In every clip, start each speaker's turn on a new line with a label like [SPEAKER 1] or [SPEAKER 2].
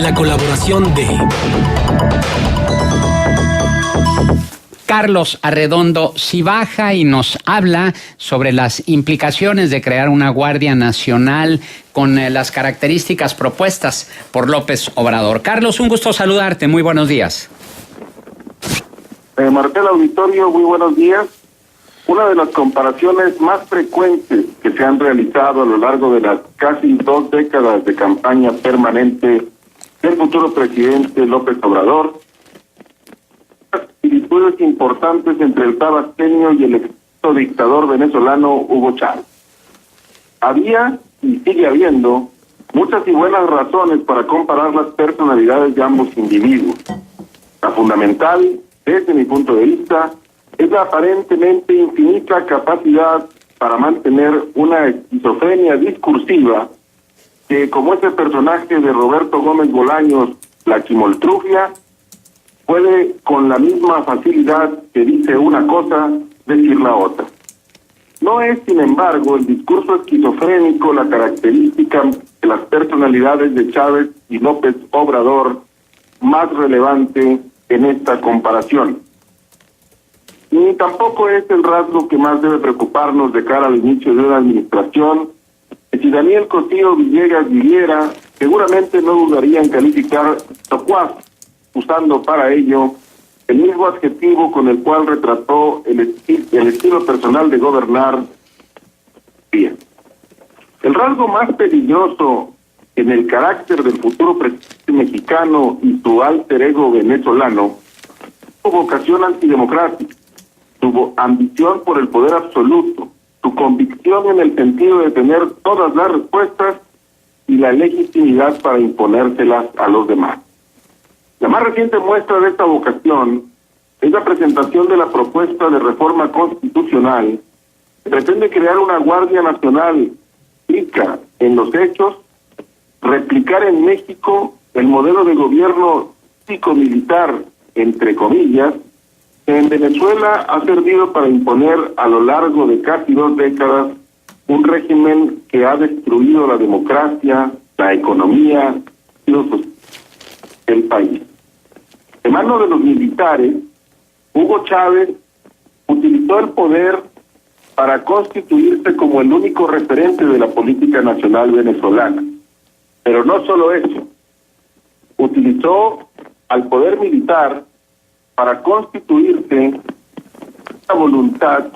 [SPEAKER 1] la colaboración de
[SPEAKER 2] Carlos Arredondo Cibaja y nos habla sobre las implicaciones de crear una Guardia Nacional con las características propuestas por López Obrador. Carlos, un gusto saludarte. Muy buenos días.
[SPEAKER 3] Martel Auditorio, muy buenos días. Una de las comparaciones más frecuentes que se han realizado a lo largo de las casi 2 décadas de campaña permanente del futuro presidente López Obrador, similitudes importantes entre el tabasqueño y el ex dictador venezolano Hugo Chávez. Había y sigue habiendo muchas y buenas razones para comparar las personalidades de ambos individuos. La fundamental, desde mi punto de vista, es la aparentemente infinita capacidad para mantener una esquizofrenia discursiva que, como ese personaje de Roberto Gómez Bolaños, la Chimoltrufia, puede con la misma facilidad que dice una cosa, decir la otra. No es, sin embargo, el discurso esquizofrénico la característica de las personalidades de Chávez y López Obrador más relevante en esta comparación. Ni tampoco es el rasgo que más debe preocuparnos de cara al inicio de una administración, que si Daniel Cosío Villegas viviera, seguramente no dudaría en calificar locuaz, usando para ello el mismo adjetivo con el cual retrató el estilo personal de gobernar. Bien. El rasgo más peligroso en el carácter del futuro presidente mexicano y su alter ego venezolano, su vocación antidemocrática, su ambición por el poder absoluto, su convicción en el sentido de tener todas las respuestas y la legitimidad para imponérselas a los demás. La más reciente muestra de esta vocación es la presentación de la propuesta de reforma constitucional que pretende crear una Guardia Nacional rica en los hechos, replicar en México el modelo de gobierno cívico-militar, entre comillas, que en Venezuela ha servido para imponer a lo largo de casi 2 décadas un régimen que ha destruido la democracia, la economía y los del país. En manos de los militares, Hugo Chávez utilizó el poder para constituirse como el único referente de la política nacional venezolana. Pero no solo eso, utilizó al poder militar para constituirse una voluntad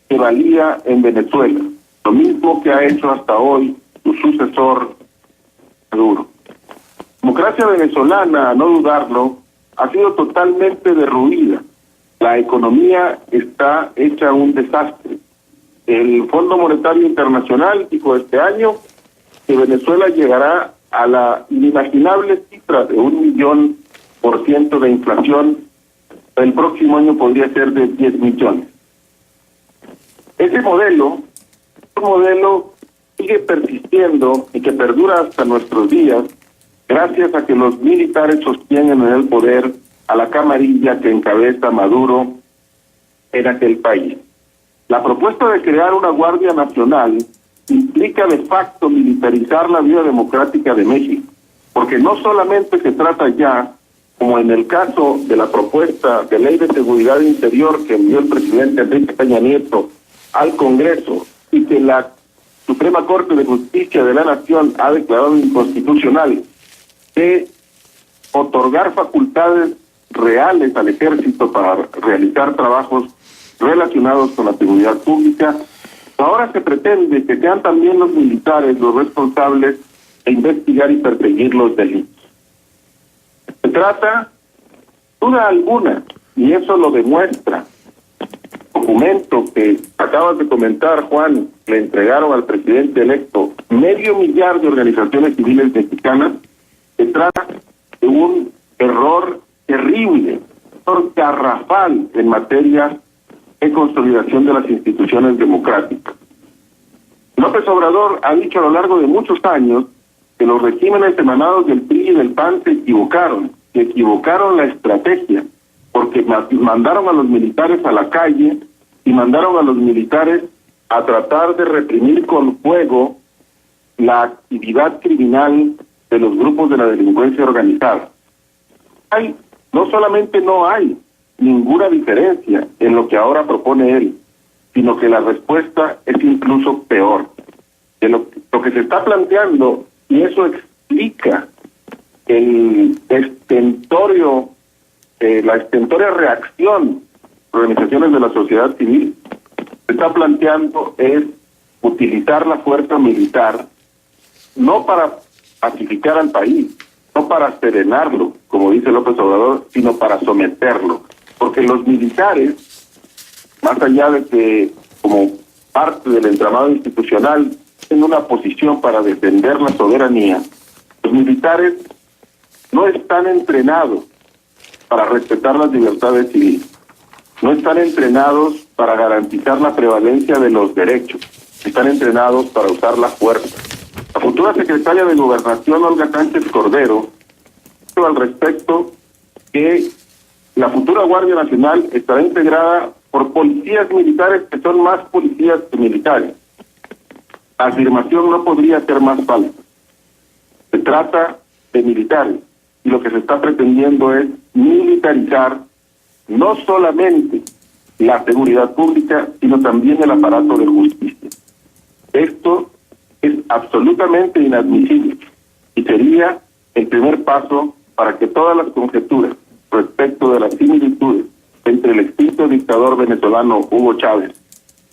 [SPEAKER 3] que valía en Venezuela, lo mismo que ha hecho hasta hoy su sucesor Maduro. La democracia venezolana, a no dudarlo, ha sido totalmente derruida. La economía está hecha un desastre. El Fondo Monetario Internacional dijo este año que Venezuela llegará a la inimaginable cifra de 1.000.000% de inflación. El próximo año podría ser de 10 millones. Ese modelo sigue persistiendo y que perdura hasta nuestros días, gracias a que los militares sostienen en el poder a la camarilla que encabeza Maduro en aquel país. La propuesta de crear una Guardia Nacional implica de facto militarizar la vida democrática de México, porque no solamente se trata ya, como en el caso de la propuesta de ley de seguridad interior que envió el presidente Enrique Peña Nieto al Congreso y que la Suprema Corte de Justicia de la Nación ha declarado inconstitucional, de otorgar facultades reales al ejército para realizar trabajos relacionados con la seguridad pública. Ahora se pretende que sean también los militares los responsables de investigar y perseguir los delitos. Se trata, duda alguna, y eso lo demuestra el documento que acabas de comentar, Juan, le entregaron al presidente electo 500.000 de organizaciones civiles mexicanas. Se trata de un error terrible, un error garrafal en materia de consolidación de las instituciones democráticas. López Obrador ha dicho a lo largo de muchos años que los regímenes emanados del PRI y del PAN se equivocaron la estrategia, porque mandaron a los militares a la calle y mandaron a los militares a tratar de reprimir con fuego la actividad criminal de los grupos de la delincuencia organizada. No solamente no hay ninguna diferencia en lo que ahora propone él, sino que la respuesta es incluso peor. De lo que se está planteando, y eso explica la estentórea reacción de organizaciones de la sociedad civil, se está planteando es utilizar la fuerza militar no para pacificar al país, no para serenarlo, como dice López Obrador, sino para someterlo. Porque los militares, más allá de que como parte del entramado institucional en una posición para defender la soberanía, los militares no están entrenados para respetar las libertades civiles, no están entrenados para garantizar la prevalencia de los derechos, están entrenados para usar la fuerza. La futura secretaria de Gobernación, Olga Sánchez Cordero, dijo al respecto que la futura Guardia Nacional estará integrada por policías militares que son más policías que militares. La afirmación no podría ser más falsa. Se trata de militares y lo que se está pretendiendo es militarizar no solamente la seguridad pública, sino también el aparato de justicia. Esto es absolutamente inadmisible y sería el primer paso para que todas las conjeturas respecto de las similitudes entre el extinto dictador venezolano Hugo Chávez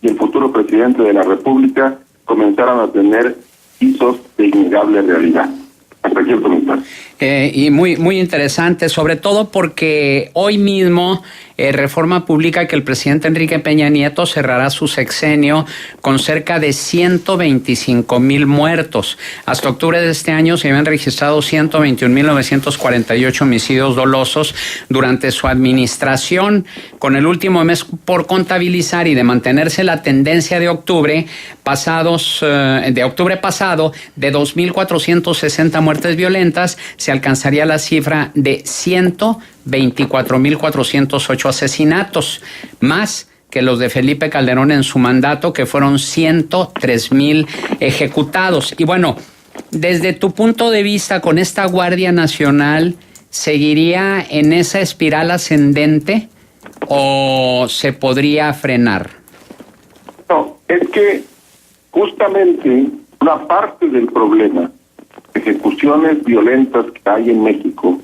[SPEAKER 3] y el futuro presidente de la República comenzaran a tener visos de innegable realidad. Hasta aquí el comentario.
[SPEAKER 2] Y muy interesante, sobre todo porque hoy mismo Reforma publica que el presidente Enrique Peña Nieto cerrará su sexenio con cerca de 125,000 muertos. Hasta octubre de este año se habían registrado 121,948 homicidios dolosos durante su administración, con el último mes por contabilizar y de mantenerse la tendencia de octubre pasado de 2,460 muertes violentas, se alcanzaría la cifra de 124,408 asesinatos, más que los de Felipe Calderón en su mandato, que fueron 103,000 ejecutados. Y bueno, desde tu punto de vista, con esta Guardia Nacional, ¿seguiría en esa espiral ascendente o se podría frenar?
[SPEAKER 3] No, es que justamente una parte del problema de ejecuciones violentas que hay en México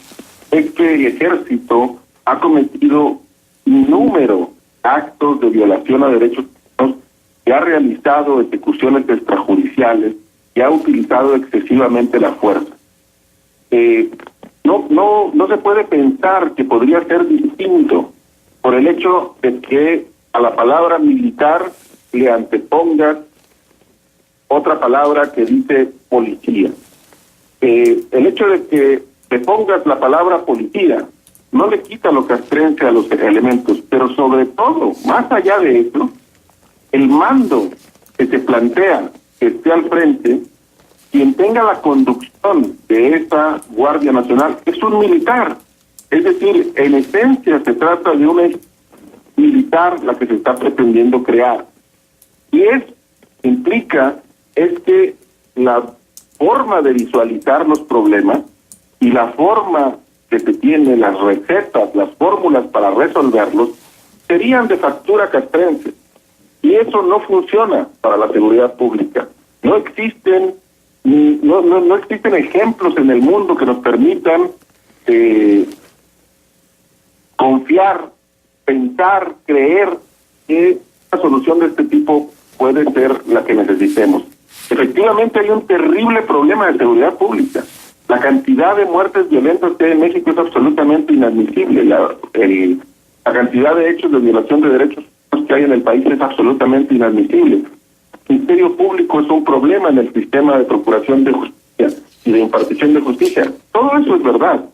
[SPEAKER 3] es que el ejército ha cometido innúmeros actos de violación a derechos humanos, que ha realizado ejecuciones extrajudiciales y ha utilizado excesivamente la fuerza. No se puede pensar que podría ser distinto por el hecho de que a la palabra militar le antepongas otra palabra que dice policía. El hecho de que te pongas la palabra policía no le quita lo castrense a los elementos, pero sobre todo, más allá de eso, el mando que se plantea que esté al frente, quien tenga la conducción de esa Guardia Nacional es un militar. Es decir, en esencia se trata de una militar la que se está pretendiendo crear. Y implica que la forma de visualizar los problemas y la forma que se tiene, las recetas, las fórmulas para resolverlos, serían de factura castrense. Y eso no funciona para la seguridad pública. No existen ejemplos en el mundo que nos permitan confiar, pensar, creer que una solución de este tipo puede ser la que necesitemos. Efectivamente hay un terrible problema de seguridad pública. La cantidad de muertes violentas que hay en México es absolutamente inadmisible. La cantidad de hechos de violación de derechos que hay en el país es absolutamente inadmisible. El Ministerio Público es un problema en el sistema de procuración de justicia y de impartición de justicia. Todo eso es verdad,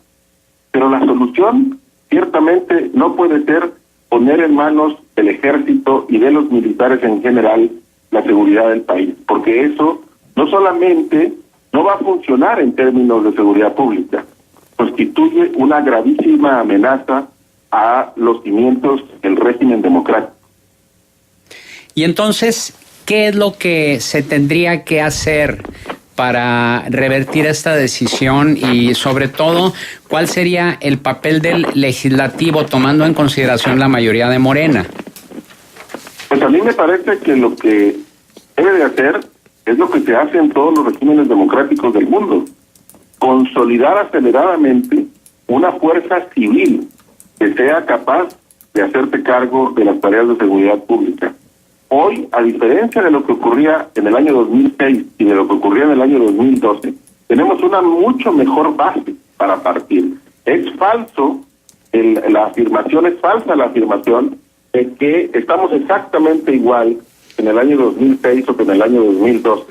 [SPEAKER 3] pero la solución ciertamente no puede ser poner en manos del ejército y de los militares en general la seguridad del país, porque eso no solamente no va a funcionar en términos de seguridad pública, constituye una gravísima amenaza a los cimientos del régimen democrático.
[SPEAKER 2] Y entonces, ¿qué es lo que se tendría que hacer para revertir esta decisión y sobre todo cuál sería el papel del legislativo tomando en consideración la mayoría de Morena?
[SPEAKER 3] Pues a mí me parece que lo que debe de hacer es lo que se hace en todos los regímenes democráticos del mundo: consolidar aceleradamente una fuerza civil que sea capaz de hacerse cargo de las tareas de seguridad pública. Hoy, a diferencia de lo que ocurría en el año 2006 y de lo que ocurría en el año 2012, tenemos una mucho mejor base para partir. Es falso, la afirmación es falsa, la afirmación de que estamos exactamente igual en el año 2006 o que en el año 2012.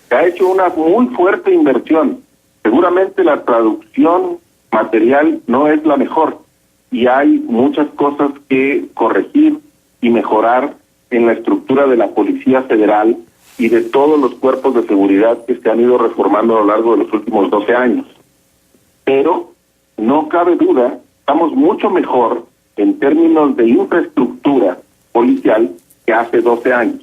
[SPEAKER 3] Se ha hecho una muy fuerte inversión. Seguramente la traducción material no es la mejor y hay muchas cosas que corregir y mejorar en la estructura de la Policía Federal y de todos los cuerpos de seguridad que se han ido reformando a lo largo de los últimos 12 años. Pero no cabe duda, estamos mucho mejor en términos de infraestructura policial que hace 12 años.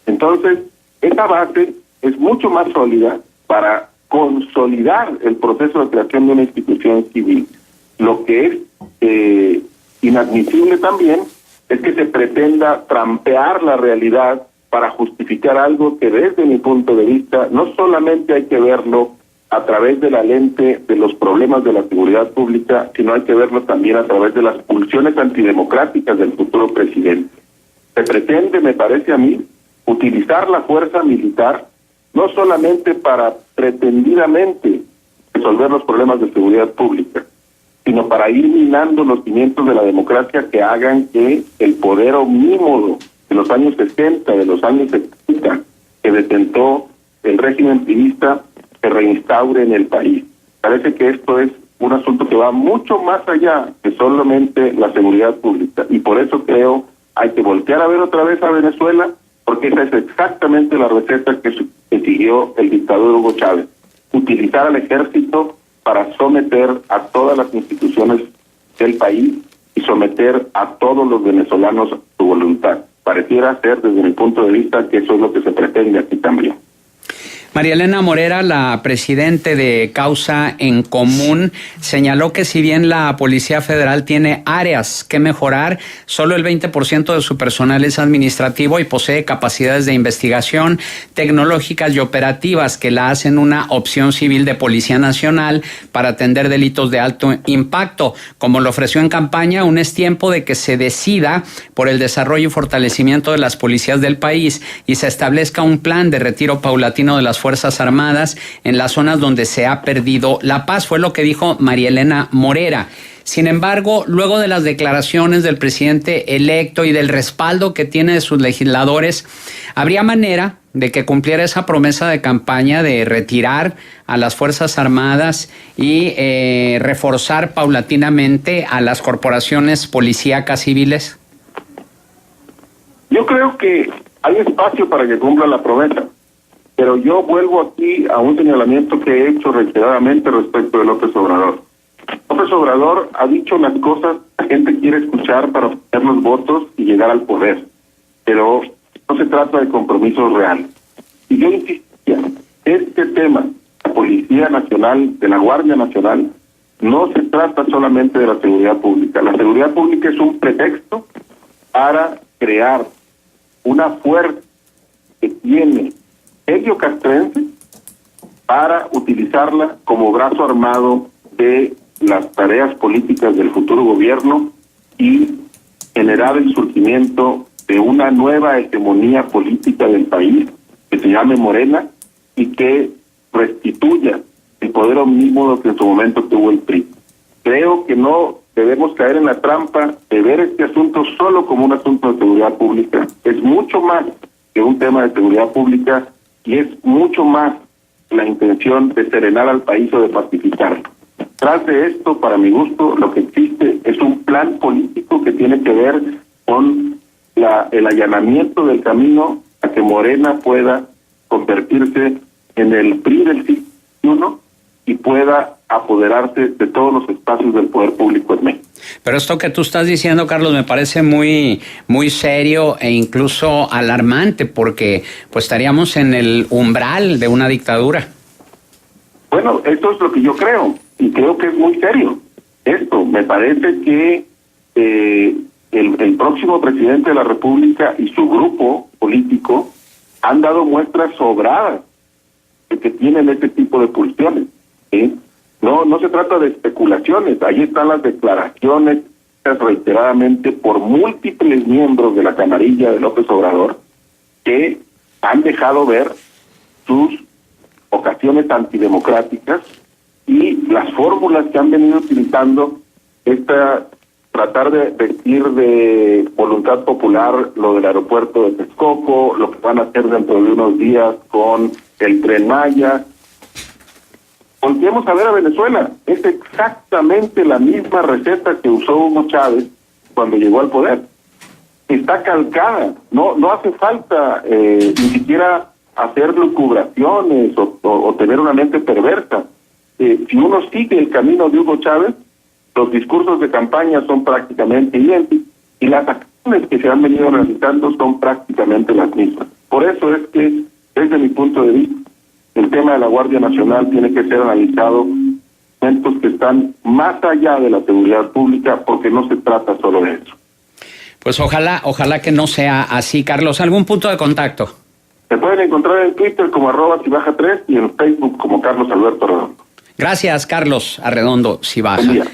[SPEAKER 3] Entonces, esa base es mucho más sólida para consolidar el proceso de creación de una institución civil. Lo que es inadmisible también es que se pretenda trampear la realidad para justificar algo que desde mi punto de vista no solamente hay que verlo a través de la lente de los problemas de la seguridad pública, sino hay que verlo también a través de las pulsiones antidemocráticas del futuro presidente. Se pretende, me parece a mí, utilizar la fuerza militar no solamente para pretendidamente resolver los problemas de seguridad pública, sino para ir minando los cimientos de la democracia que hagan que el poder omnímodo de los años 60, de los años 70, que detentó el régimen priista, se reinstaure en el país. Parece que esto es un asunto que va mucho más allá que solamente la seguridad pública, y por eso creo hay que voltear a ver otra vez a Venezuela, porque esa es exactamente la receta que siguió el dictador Hugo Chávez: utilizar al ejército para someter a todas las instituciones del país y someter a todos los venezolanos a su voluntad. Pareciera ser, desde mi punto de vista, que eso es lo que se pretende aquí también.
[SPEAKER 2] María Elena Morera, la presidente de Causa en Común, señaló que si bien la Policía Federal tiene áreas que mejorar, solo el 20% de su personal es administrativo y posee capacidades de investigación tecnológicas y operativas que la hacen una opción civil de Policía Nacional para atender delitos de alto impacto. Como lo ofreció en campaña, aún es tiempo de que se decida por el desarrollo y fortalecimiento de las policías del país y se establezca un plan de retiro paulatino de las Fuerzas Armadas en las zonas donde se ha perdido la paz. Fue lo que dijo María Elena Morera. Sin embargo, luego de las declaraciones del presidente electo y del respaldo que tiene de sus legisladores, ¿habría manera de que cumpliera esa promesa de campaña de retirar a las Fuerzas Armadas y reforzar paulatinamente a las corporaciones policíacas civiles?
[SPEAKER 3] Yo creo que hay espacio para que cumpla la promesa. Pero yo vuelvo aquí a un señalamiento que he hecho reiteradamente respecto de López Obrador. López Obrador ha dicho las cosas que la gente quiere escuchar para obtener los votos y llegar al poder, pero no se trata de compromisos reales. Y yo insistía, este tema, la Policía Nacional, de la Guardia Nacional, no se trata solamente de la seguridad pública. La seguridad pública es un pretexto para crear una fuerza que tiene Helio Castrense para utilizarla como brazo armado de las tareas políticas del futuro gobierno y generar el surgimiento de una nueva hegemonía política del país que se llame Morena y que restituya el poder omnímodo que en su momento tuvo el PRI. Creo que no debemos caer en la trampa de ver este asunto solo como un asunto de seguridad pública. Es mucho más que un tema de seguridad pública y es mucho más la intención de serenar al país o de pacificarlo. Tras de esto, para mi gusto, lo que existe es un plan político que tiene que ver con el allanamiento del camino a que Morena pueda convertirse en el PRI del siglo XXI y pueda apoderarse de todos los espacios del poder público en México.
[SPEAKER 2] Pero esto que tú estás diciendo, Carlos, me parece muy serio e incluso alarmante, porque pues estaríamos en el umbral de una dictadura.
[SPEAKER 3] Bueno, esto es lo que yo creo, y creo que es muy serio. Esto, me parece que el próximo presidente de la República y su grupo político han dado muestras sobradas de que tienen este tipo de pulsiones, ¿sí? No se trata de especulaciones, ahí están las declaraciones reiteradamente por múltiples miembros de la camarilla de López Obrador que han dejado ver sus ocasiones antidemocráticas y las fórmulas que han venido utilizando, tratar de vestir de voluntad popular lo del aeropuerto de Texcoco, lo que van a hacer dentro de unos días con el Tren Maya. Volvemos a ver a Venezuela, es exactamente la misma receta que usó Hugo Chávez cuando llegó al poder. Está calcada, no hace falta ni siquiera hacer lucubraciones o tener una mente perversa. Si uno sigue el camino de Hugo Chávez, los discursos de campaña son prácticamente idénticos y las acciones que se han venido realizando son prácticamente las mismas. Por eso es que, desde mi punto de vista, el tema de la Guardia Nacional tiene que ser analizado en momentos que están más allá de la seguridad pública, porque no se trata solo de eso.
[SPEAKER 2] Pues ojalá que no sea así. Carlos, ¿algún punto de contacto?
[SPEAKER 3] Se pueden encontrar en Twitter como @Cibaja3 y en Facebook como Carlos Alberto Arredondo.
[SPEAKER 2] Gracias, Carlos Arredondo Cibaja.
[SPEAKER 3] Buen día.